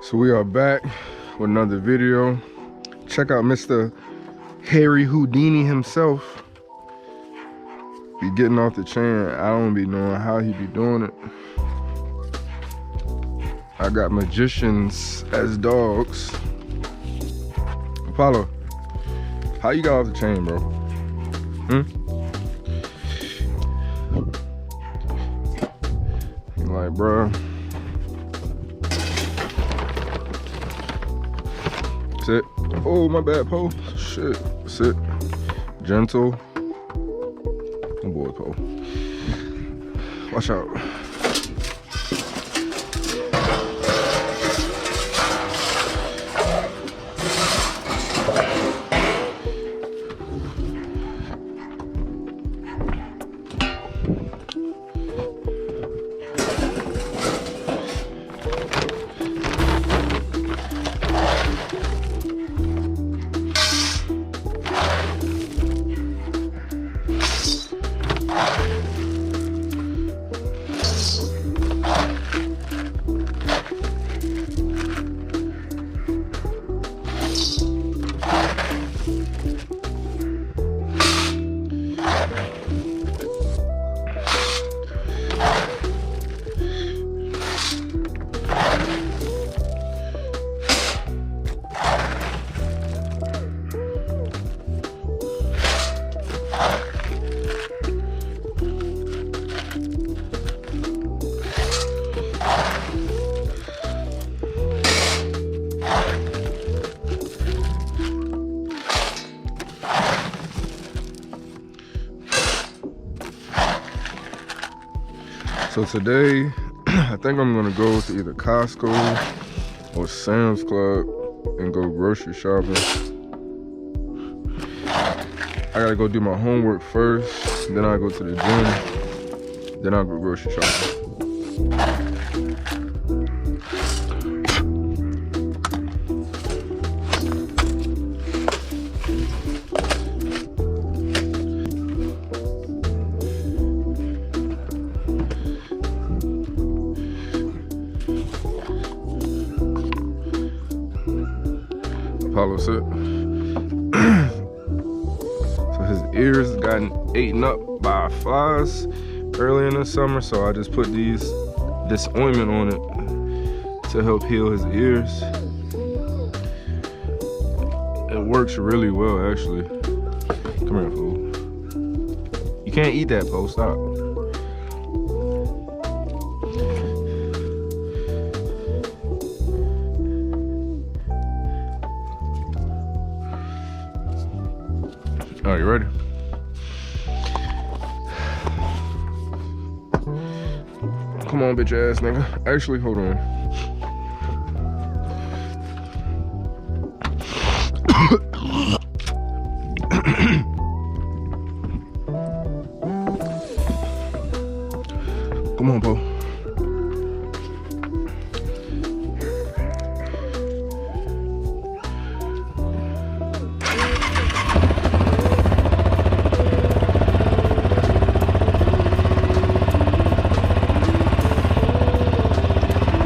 So we are back with another video. Check out Mr. Harry Houdini himself. Be getting off the chain. I don't be knowing how he be doing it. I got magicians as dogs. Apollo, how you got off the chain, bro? Like, bro. Sit. Oh, my bad, Poe. Shit. Sit. Gentle. Good boy, Poe. Watch out. So today, I think I'm gonna go to either Costco or Sam's Club and go grocery shopping. I gotta go do my homework first, then I'll go to the gym, then I'll go grocery shopping. Apollo sit. So his ears gotten eaten up by flies early in the summer, so I just put this ointment on it to help heal his ears. It works really well, actually. Come here, fool. You can't eat that, Poe. Stop. All right, you ready? Come on, bitch ass nigga. Actually, hold on. Come on, Poe.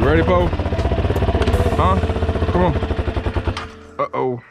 Ready, Poe? Huh? Come on. Uh-oh.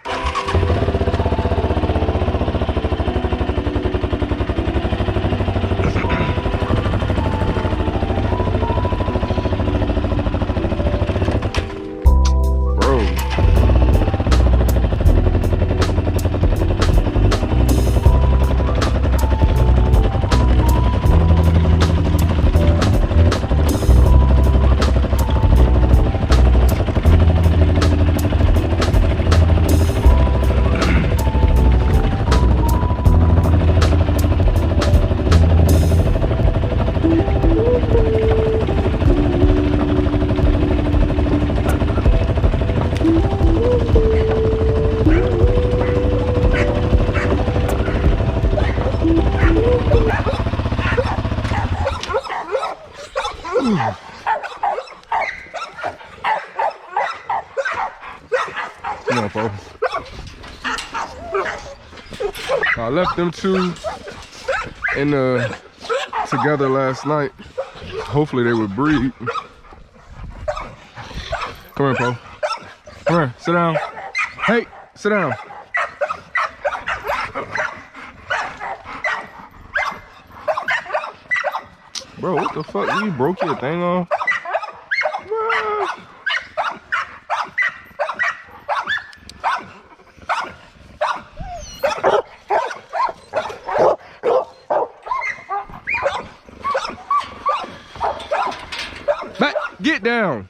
Come on, Poe. I left them two together last night. Hopefully they would breed. Come here, Poe. Come here, sit down. Hey, sit down. Bro, what the fuck? You broke your thing off? Back, get down.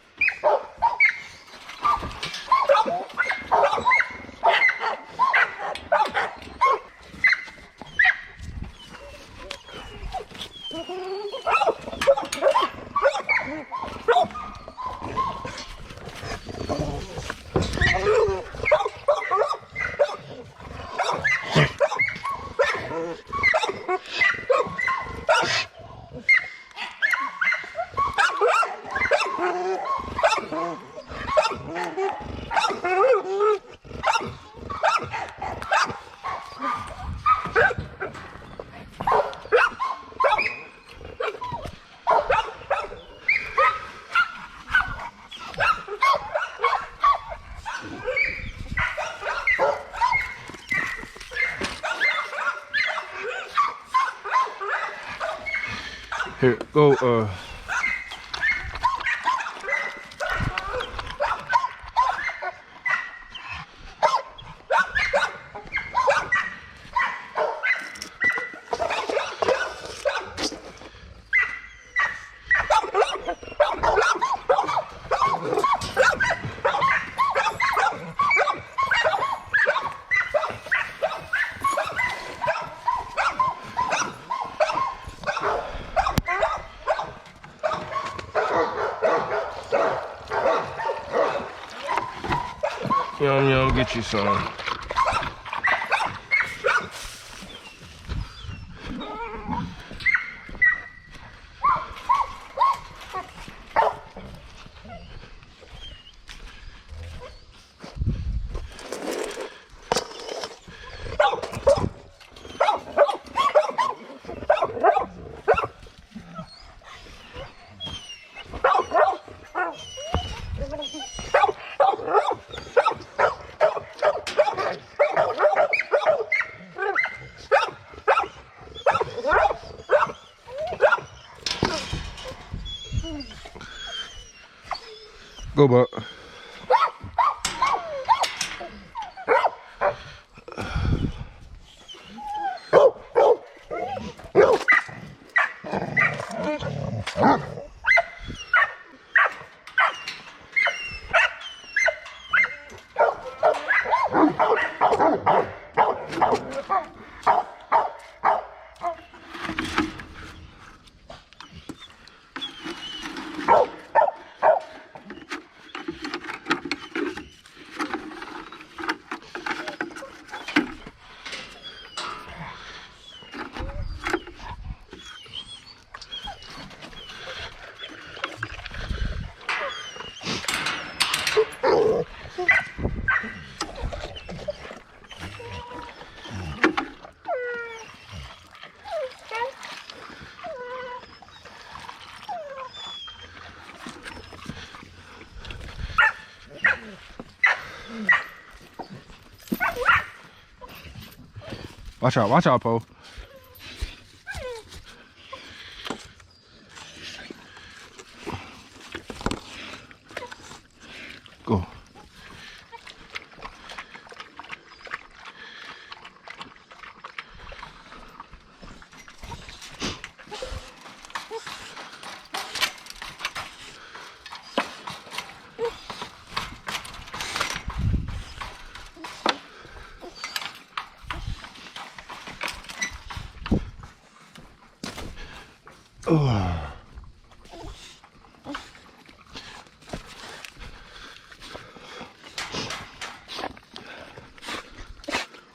Here, go, Yum, get you some. Go, Buck. Watch out, Poe. Go.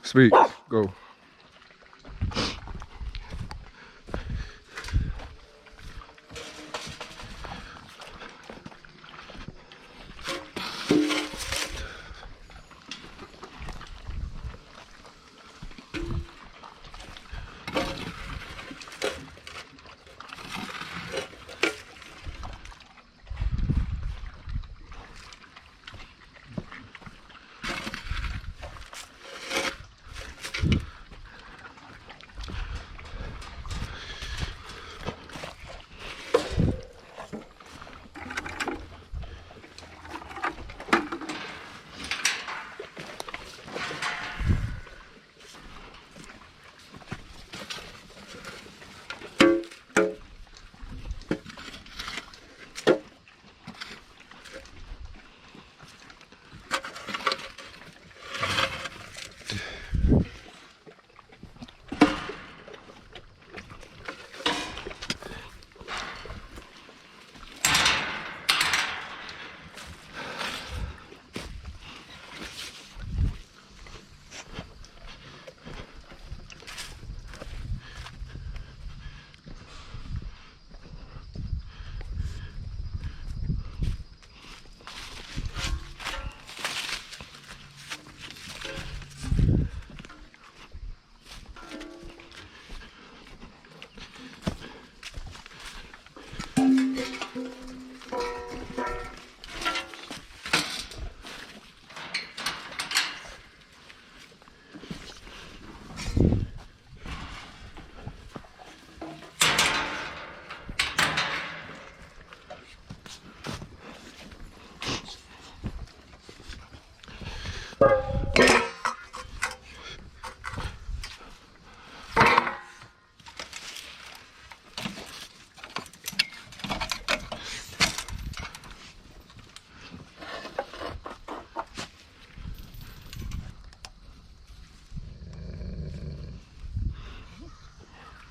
Speak. Go.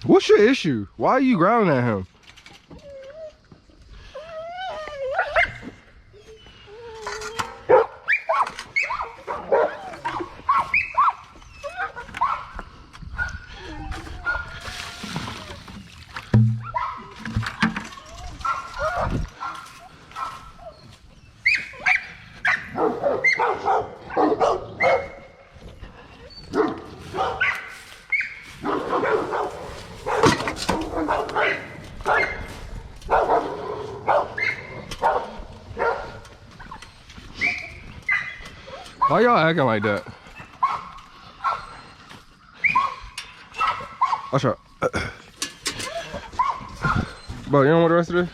What's your issue? Why are you growling at him? Why y'all acting like that? I'll try. Bro, you don't want the rest of this?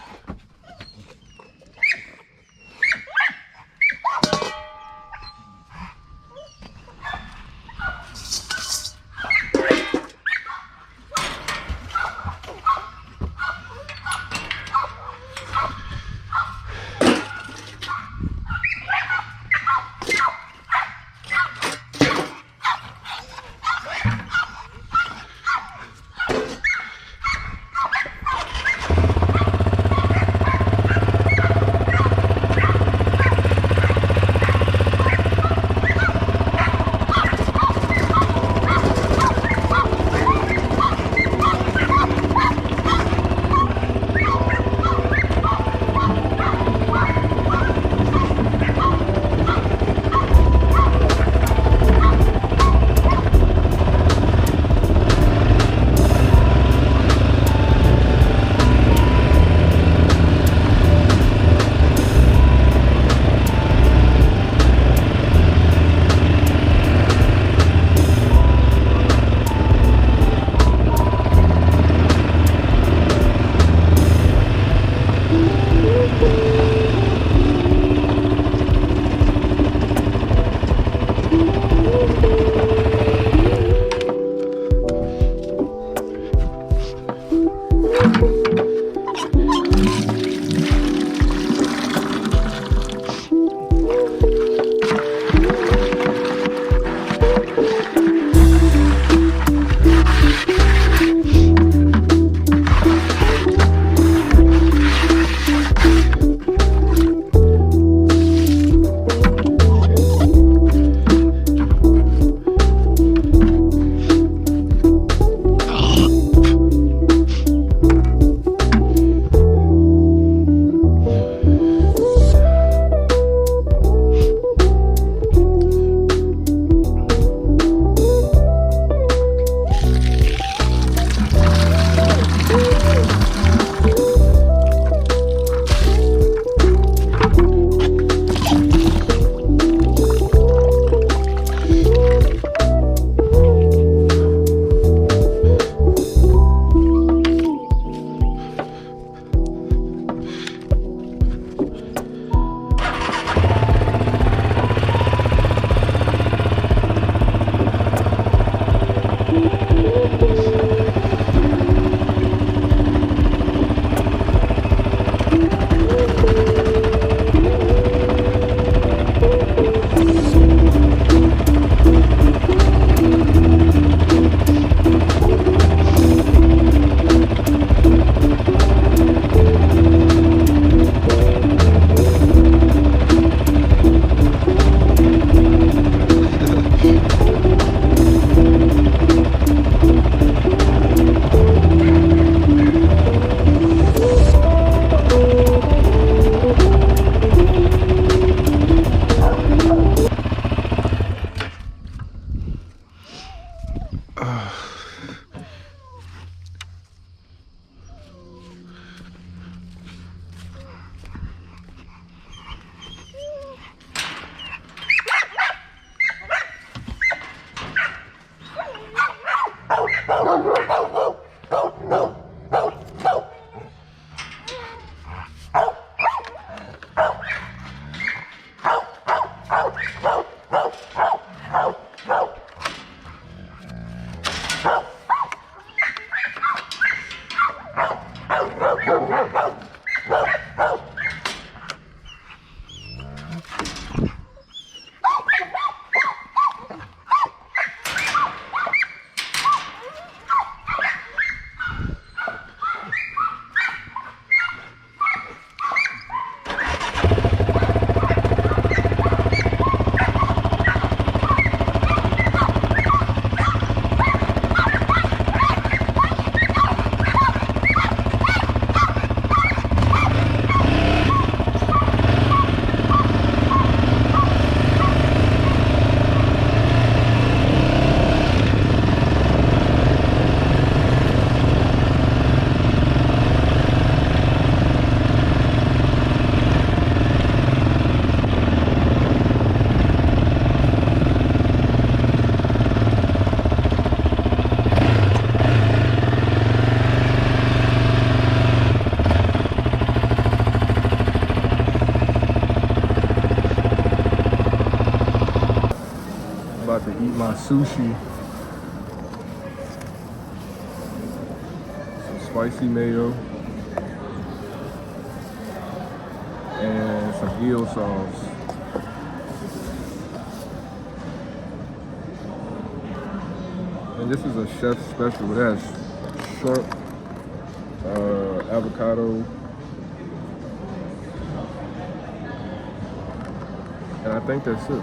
About to eat my sushi. Some spicy mayo. And some eel sauce. And this is a chef's special. It has shrimp, avocado, and I think that's it.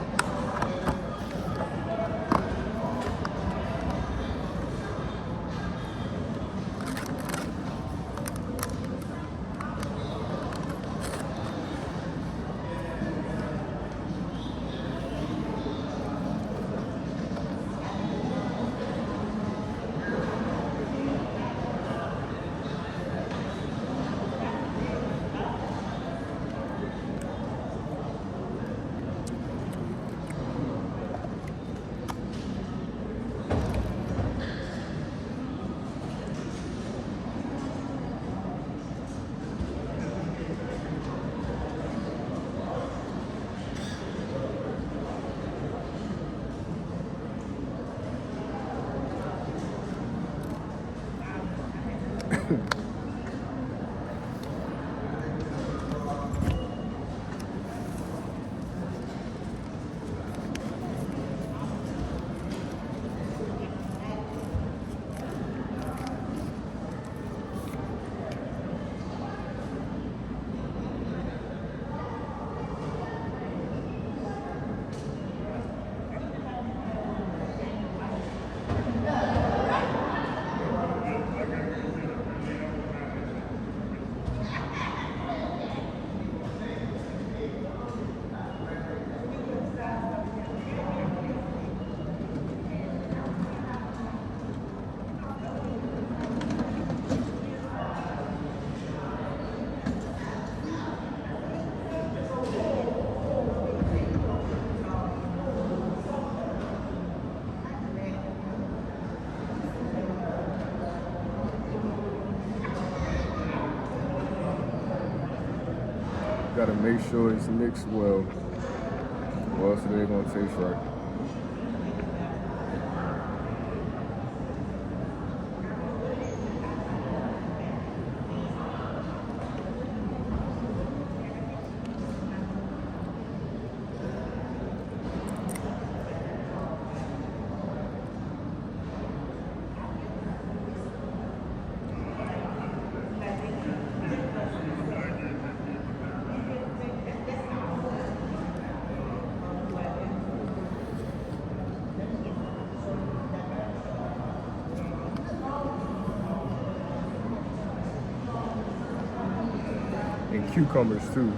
Gotta make sure it's mixed well, or else it ain't gonna taste right. And cucumbers too.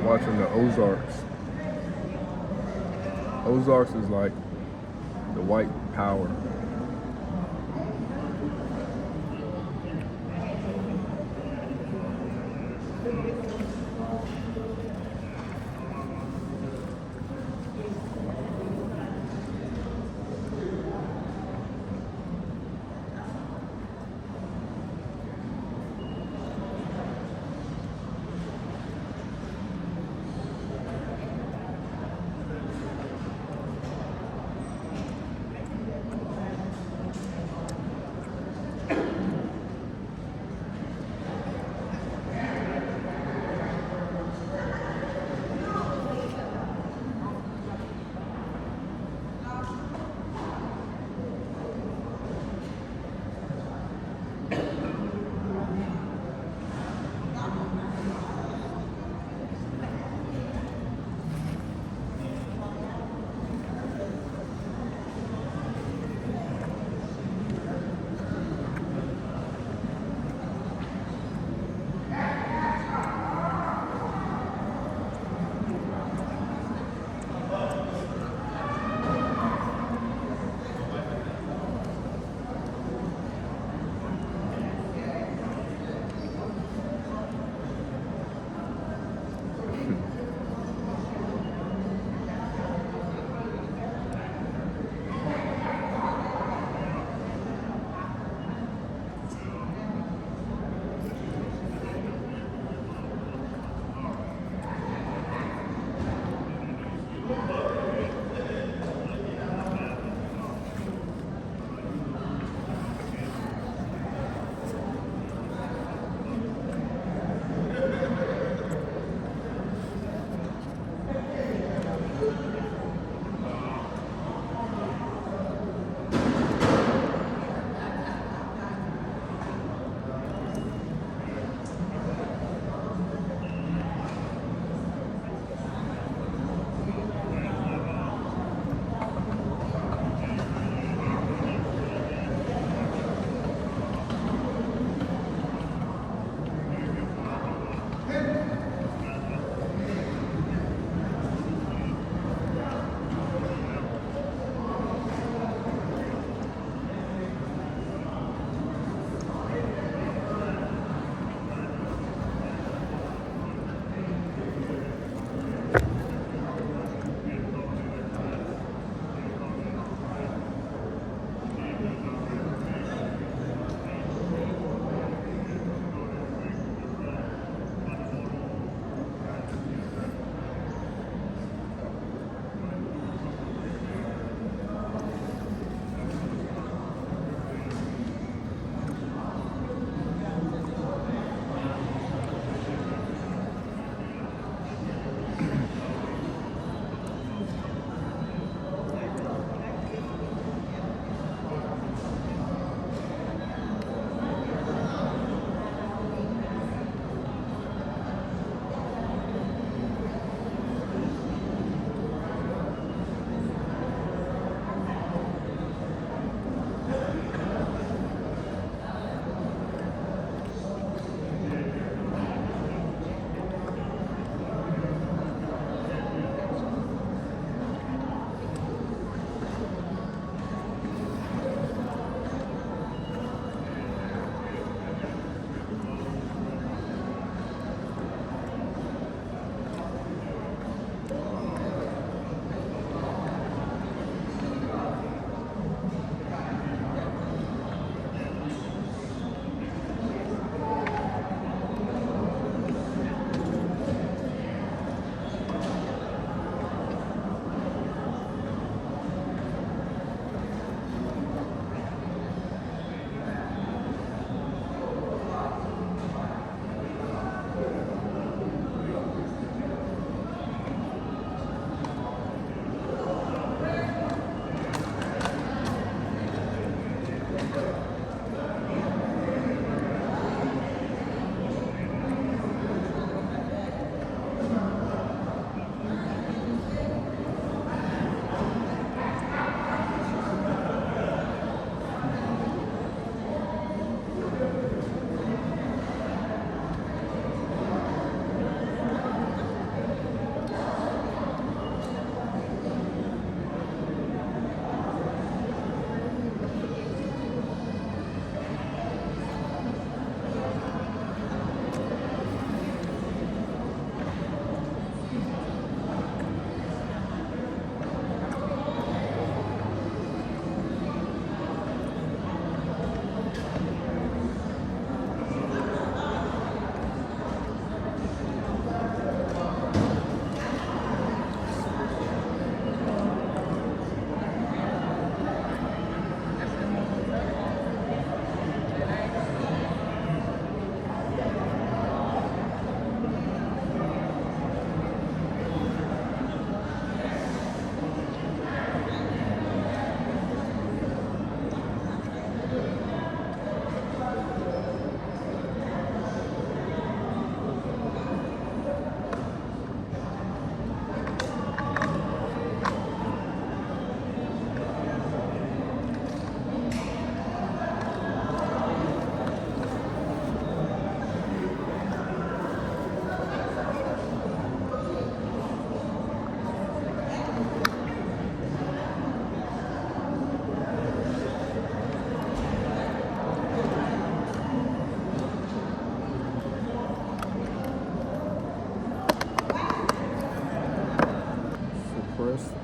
Watching the Ozarks. Ozarks is like the white power.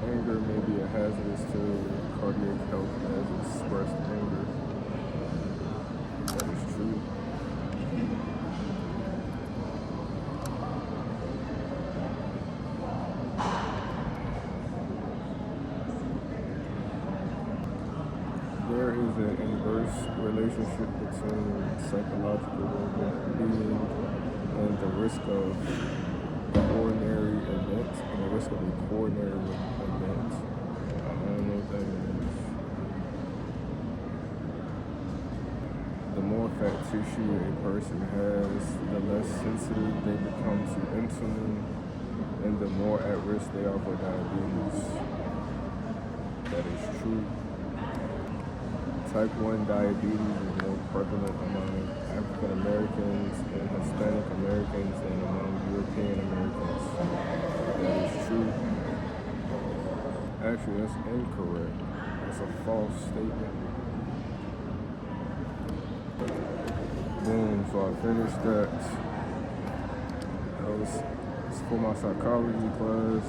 anger may be a hazardous to cardiac health as expressed anger. That is true. There is an inverse relationship between psychological well-being and the risk of coronary events and the risk of a coronary event. I don't know what that means. The more fat tissue a person has, the less sensitive they become to insulin, and the more at risk they are for diabetes. That is true. Type 1 diabetes is more prevalent among African Americans and Hispanic Americans than among European Americans. That is true. Actually, that's incorrect. That's a false statement. Boom, so I finished that. That was for my psychology class.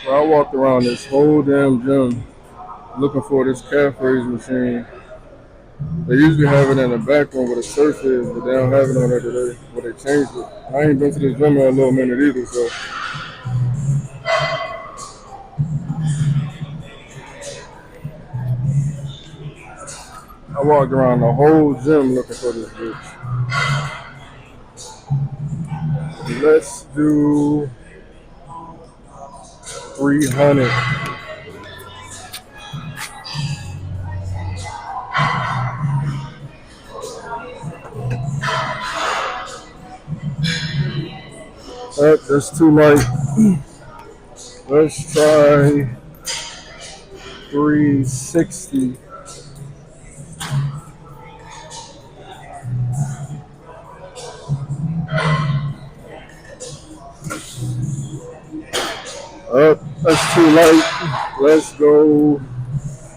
Well, I walked around this whole damn gym looking for this calf raise machine. They usually have it in the back room where the surf is, but they don't have it on there today. But they changed it. I ain't been to this gym in a little minute either, so I walked around the whole gym looking for this bitch. Let's do 300. That's too light. Let's try 360. That's too light. Let's go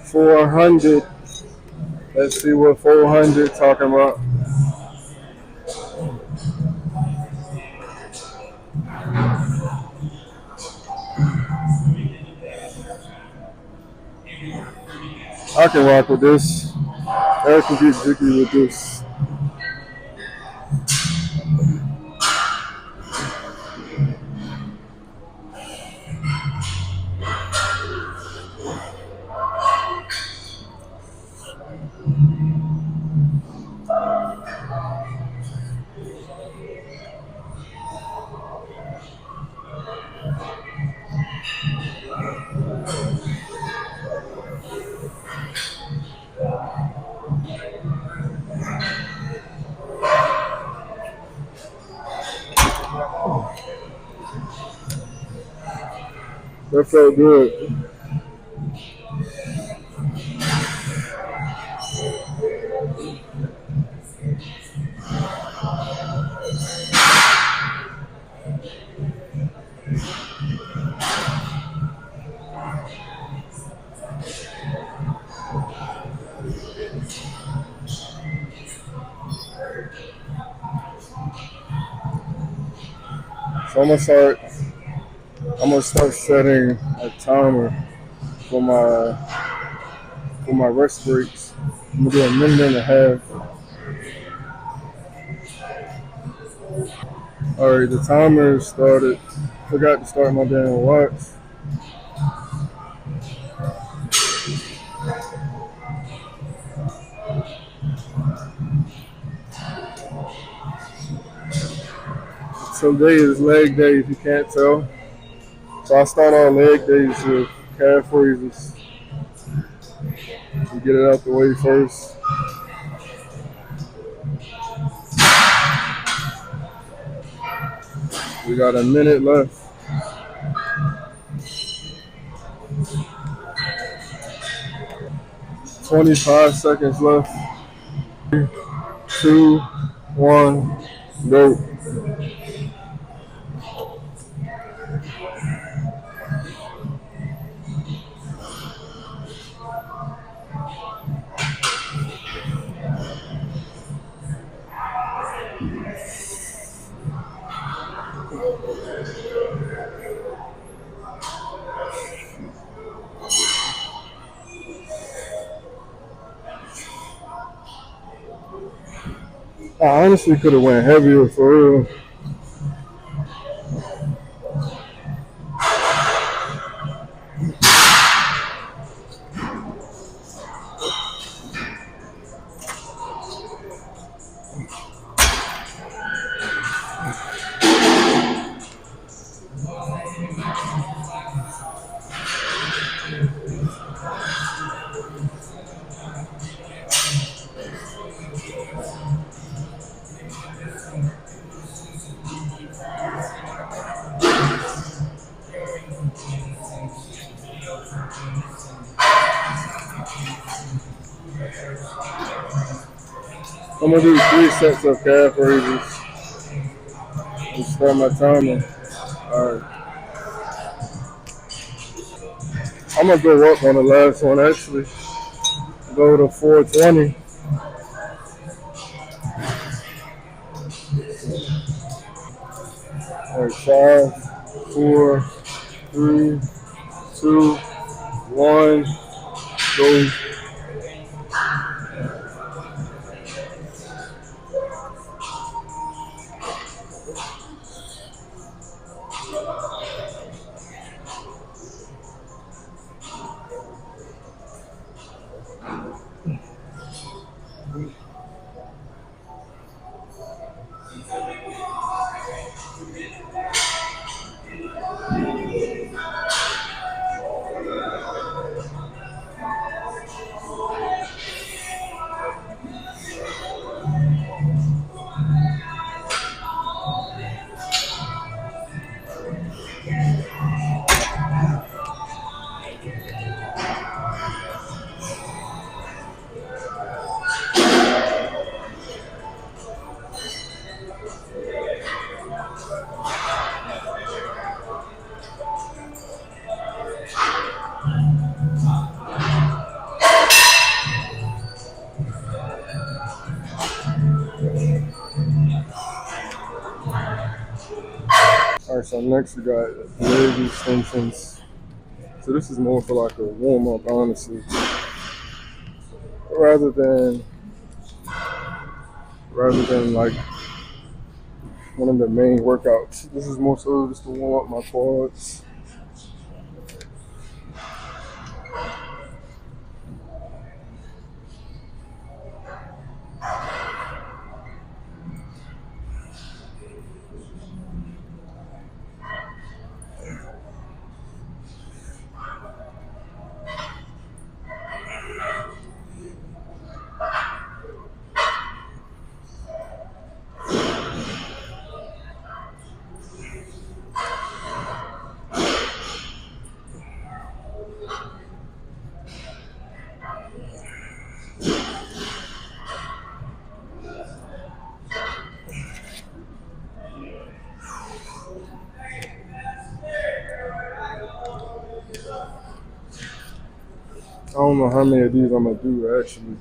400. Let's see what 400 talking about. I can rock with this. I can get jiggy with this. That felt good. So I'm gonna start setting a timer for my rest breaks. I'm gonna do a minute and a half. Alright, the timer started. Forgot to start my damn watch. Today is leg day if you can't tell. So I start all leg days with calf raises. You get it out the way first. We got a minute left. 25 seconds left. 2, 1, go. I honestly could have went heavier for real. I'm gonna do 3 sets of calf raises and start my timer. Alright. I'm gonna go up on the last one actually. Go to 420. Alright, 5, 4, 3, 2, 1, go. Alright, so next we got leg extensions. So this is more for like a warm up, honestly, rather than like one of the main workouts. This is more so just to warm up my quads. I don't know how many of these I'm gonna do actually.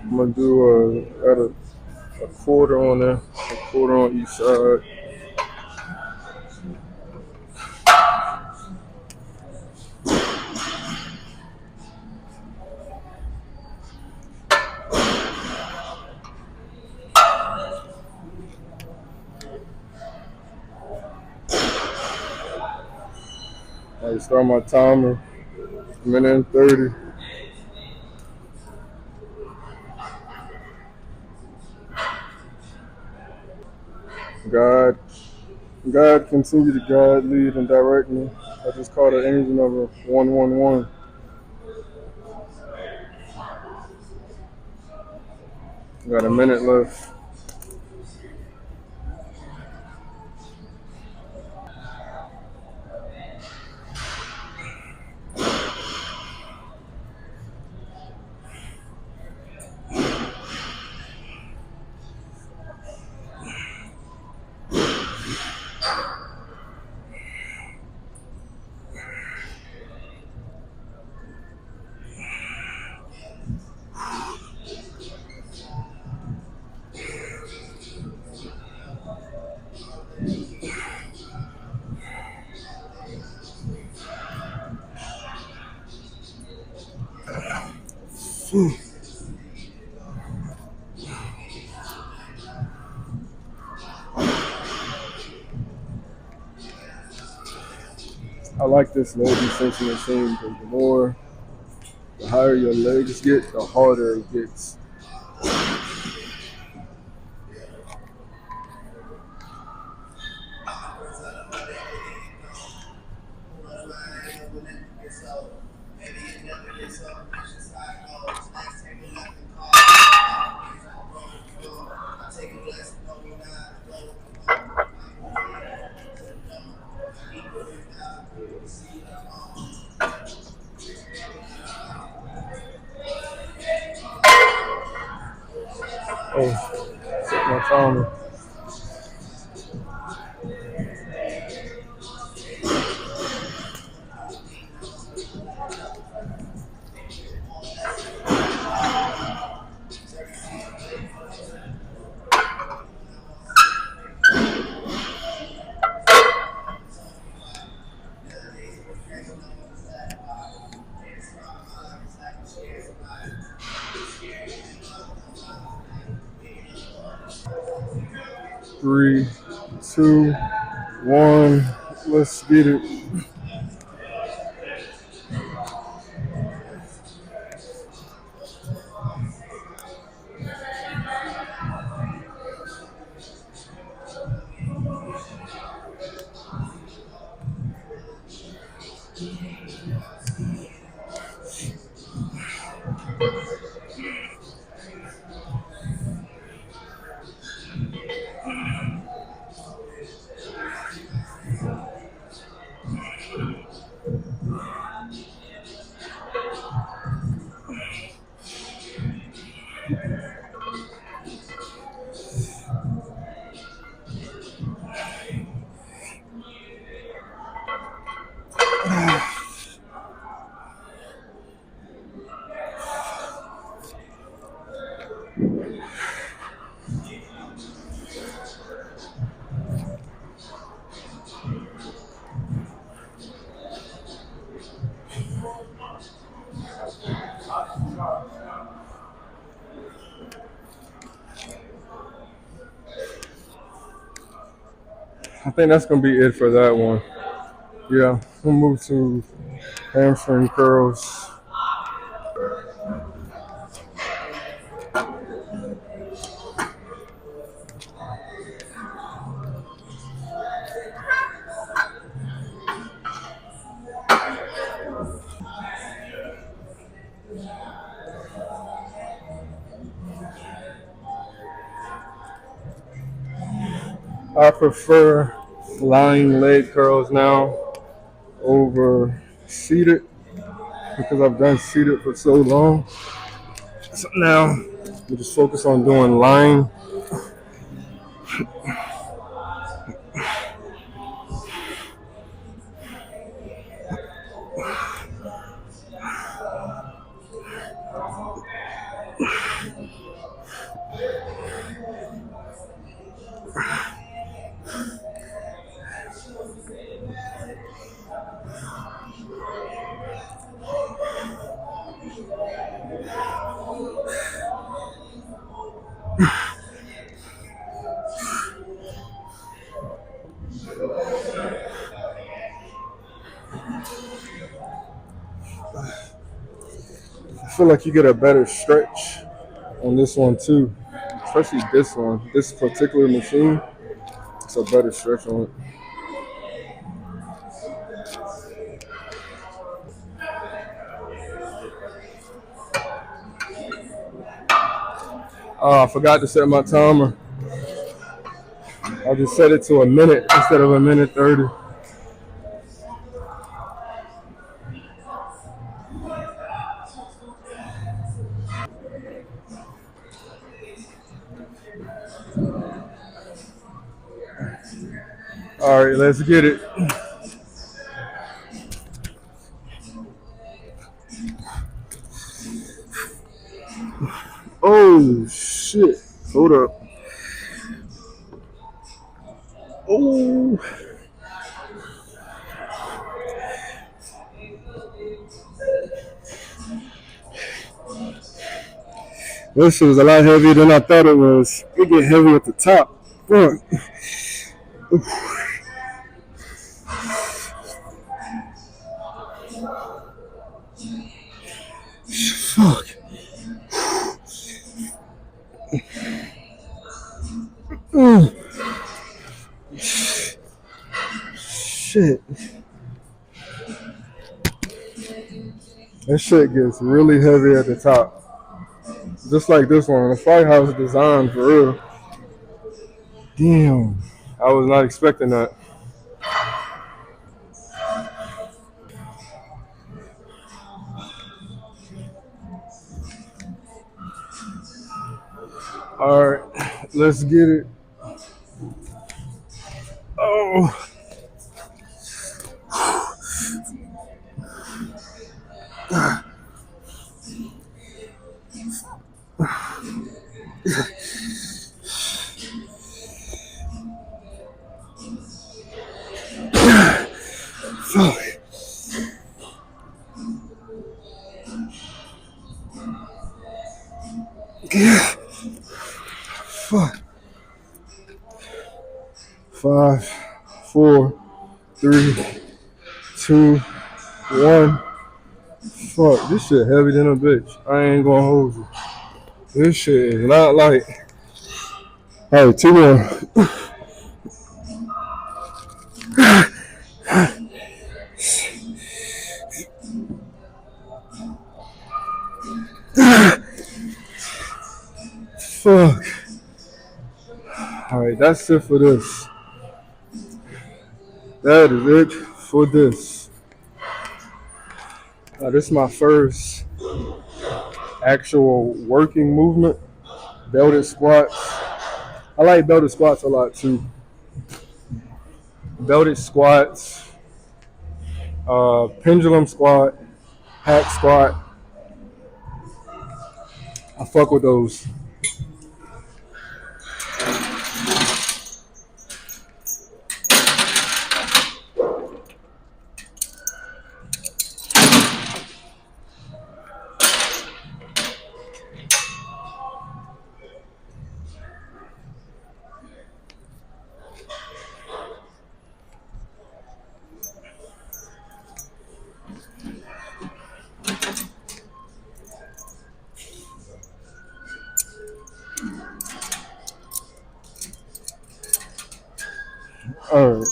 I'm gonna do a quarter on there, a quarter on each side. I start my timer, 1 minute and 30. God, God continue to guide, lead, and direct me. I just called an angel number 111. Got a minute left. I like this leg extension machine because the higher your legs get, the harder it gets. Oh, set my timer. 3, 2, 1. Let's get it. I think that's gonna be it for that one. Yeah, we'll move to hamstring curls. I prefer lying leg curls now over seated because I've done seated for so long. So now we just focus on doing lying. I feel like you get a better stretch on this one too, especially this one. This particular machine, it's a better stretch on it. Oh, I forgot to set my timer. I just set it to a minute instead of a minute 30. All right, let's get it. Oh shit! Hold up. Oh, This shit was a lot heavier than I thought it was. It get heavy at the top. Fuck. Fuck. Shit. That shit gets really heavy at the top. Just like this one. That's probably how it's designed for real. Damn. I was not expecting that. Alright. Let's get it. Oh. Fuck. Yeah. Fuck. 5, 4, 3, 2, 1. Fuck, this shit heavy than a bitch. I ain't gonna hold you. This shit is not light. Alright, 2 more. Fuck. Alright, that's it for this. That is it for this. This is my first actual working movement. Belted squats. I like belted squats a lot too. Belted squats, pendulum squat, hack squat. I fuck with those. All right.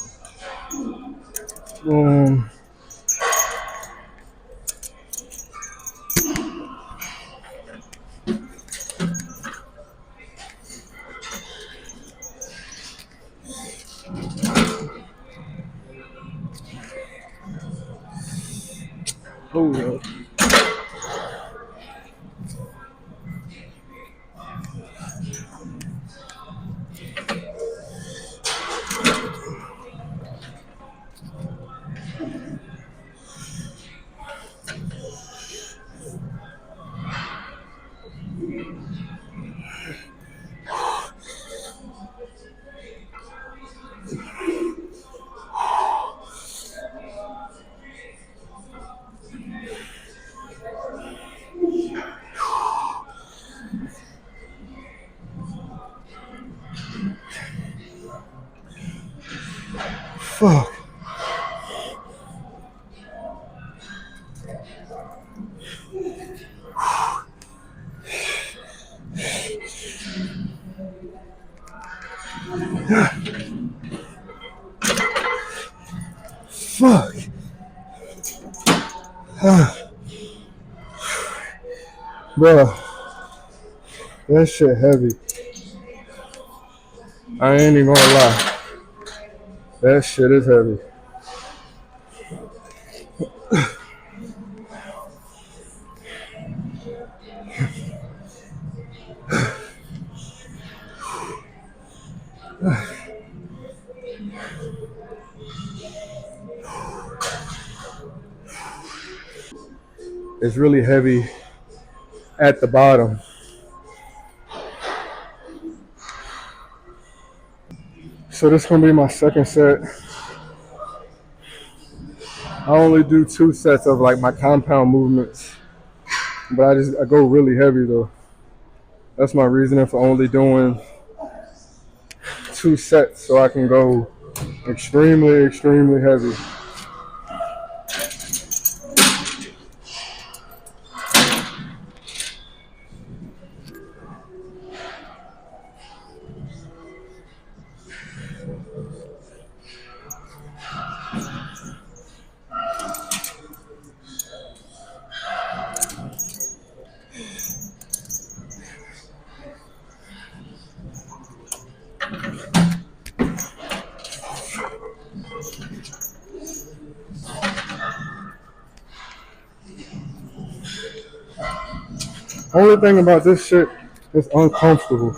Hold up. Fuck. Fuck. Bro, that shit heavy. I ain't even gonna lie. That shit is heavy. It's really heavy at the bottom. So this is gonna be my second set. I only do 2 sets of like my compound movements, but I go really heavy though. That's my reasoning for only doing 2 sets, so I can go extremely, extremely heavy. Only thing about this shit is uncomfortable.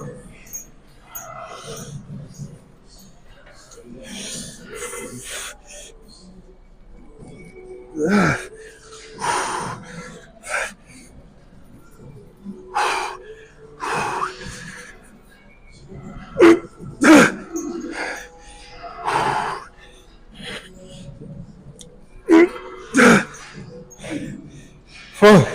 Fuck.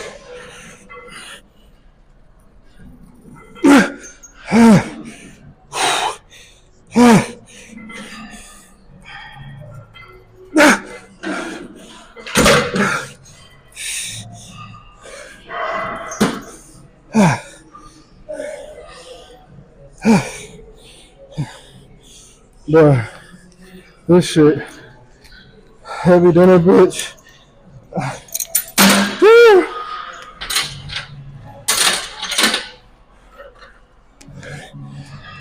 Bruh, this shit heavy than a bitch.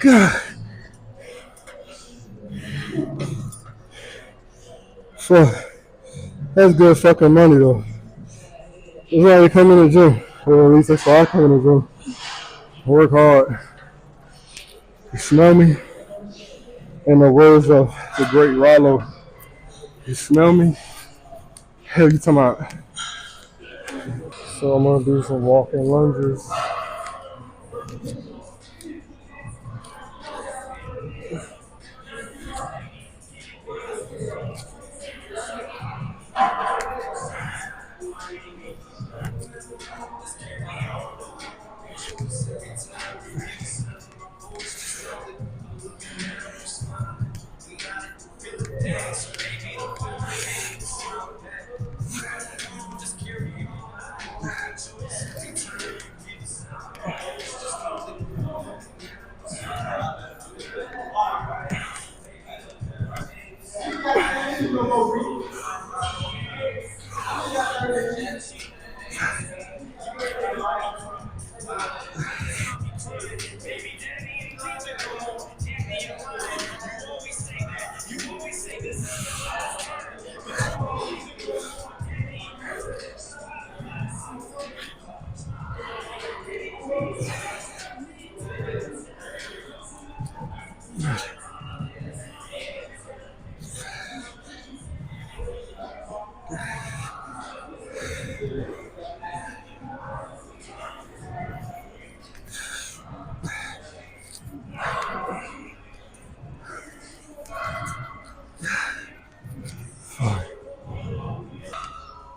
God. Fuck. That's good fucking money though. That's why you come in the gym. Or at least that's why I come in the gym. Work hard. You smell me? In the words of the great Rollo, you smell me? Hell you talking about? So I'm gonna do some walking lunges.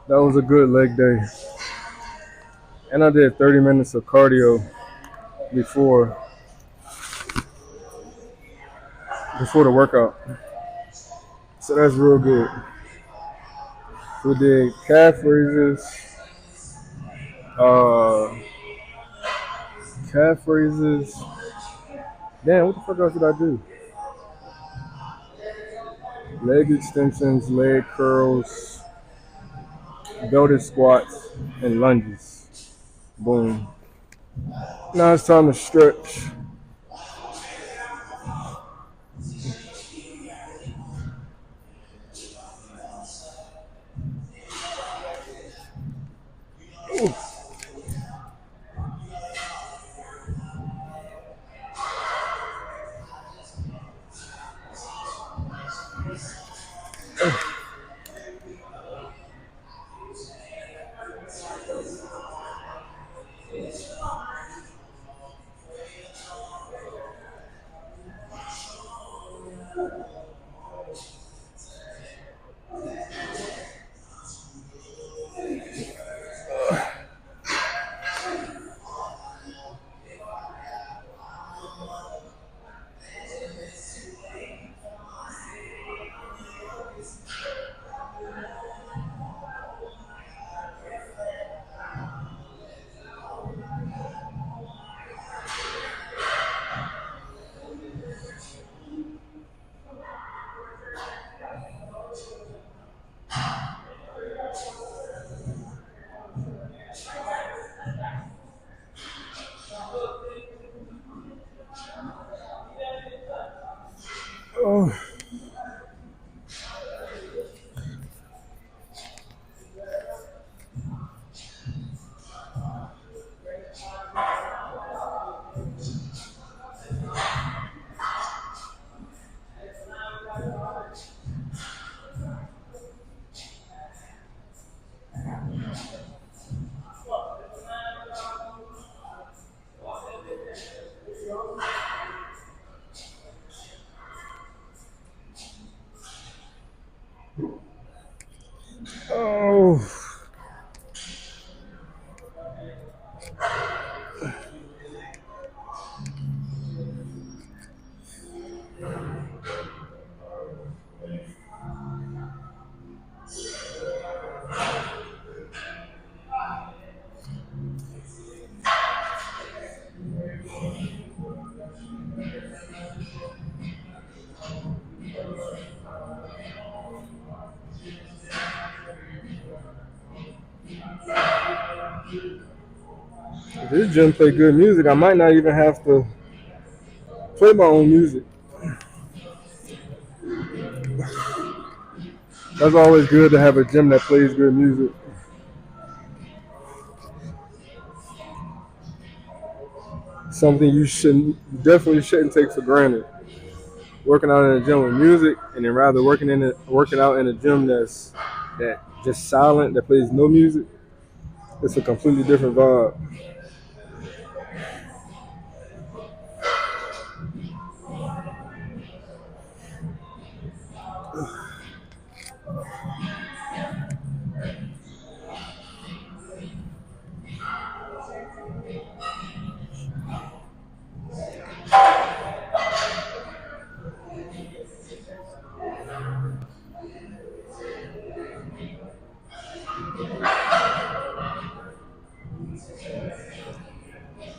That was a good leg day. And I did 30 minutes of cardio before the workout. So that's real good. We did calf raises, uh, calf raises. Damn, what the fuck else did I do? Leg extensions, leg curls, belted squats, and lunges. Boom. Now it's time to stretch. Oh. Oh. If this gym play good music, I might not even have to play my own music. That's always good to have a gym that plays good music. Something you definitely shouldn't take for granted. Working out in a gym with music, and then rather working out in a gym that just silent, that plays no music. It's a completely different vibe.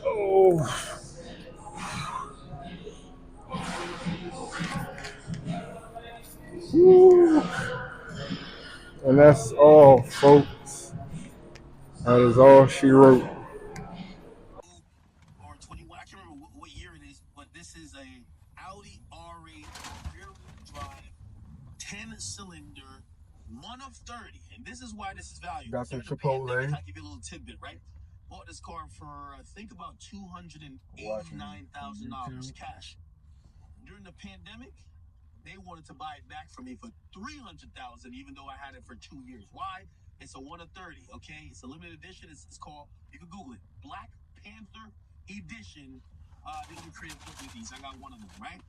Oh, woo. And that's all, folks. That is all she wrote. Or 21. I can't remember what year it is, but this is a Audi R8 rear-wheel drive, 10-cylinder, one of 30. And this is why this is valuable. Got the During the chipotle. pandemic, I give you a little tidbit, right? Bought this car for I think about $289,000 cash. During the pandemic, they wanted to buy it back from me for $300,000, even though I had it for 2 years. Why? It's a 1 of 30. Okay, it's a limited edition. It's called. You can Google it. Black Panther Edition. They do create with these. I got one of them, right?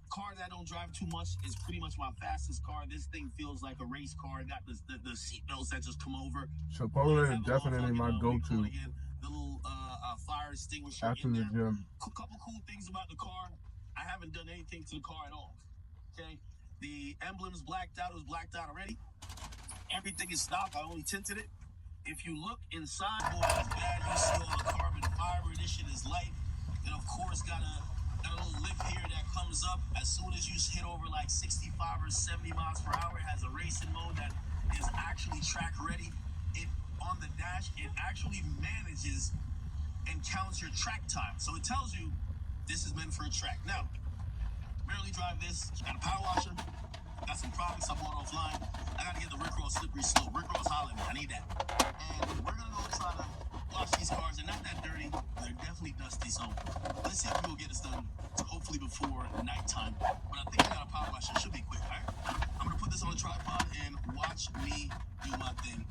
Car that I don't drive too much is pretty much my fastest car. This thing feels like a race car. Got the seat belts that just come over. Chipotle is definitely my go-to The little fire extinguisher after in the there. gym. Couple cool things about the car. I haven't done anything to the car at all. Okay, the emblem is blacked out. It was blacked out already. Everything is stock. I only tinted it. If you look inside, boy, it's bad. You see all the carbon fiber. This shit is light. And of course, got a little lip here that comes up as soon as you hit over like 65 or 70 miles per hour. It has a racing mode that is actually track ready. It on the dash, it actually manages and counts your track time. So it tells you this is meant for a track. Now, barely drive this. Got a power washer. Got some products I bought offline. I gotta get the Rickroll slippery slope. Rickroll's hollering me. I need that. And we're gonna go try to wash these cars. They're not that dirty. They're definitely dusty. So let's see if we will get this done. Hopefully before nighttime. But I think I got a power washer. It should be quick. All right. I'm gonna put this on a tripod and watch me do my thing.